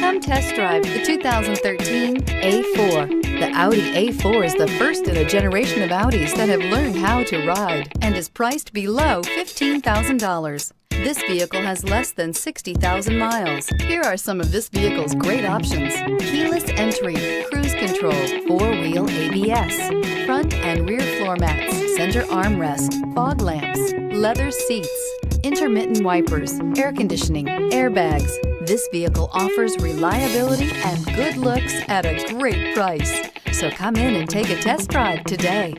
Come test drive the 2013 A4. The Audi A4 is the first in a generation of Audis that have learned how to ride and is priced below $15,000. This vehicle has less than 60,000 miles. Here are some of this vehicle's great options: keyless entry, cruise control, 4-wheel ABS, front and rear floor mats, center armrest, fog lamps, leather seats, intermittent wipers, air conditioning, airbags. This vehicle offers reliability and good looks at a great price. So come in and take a test drive today.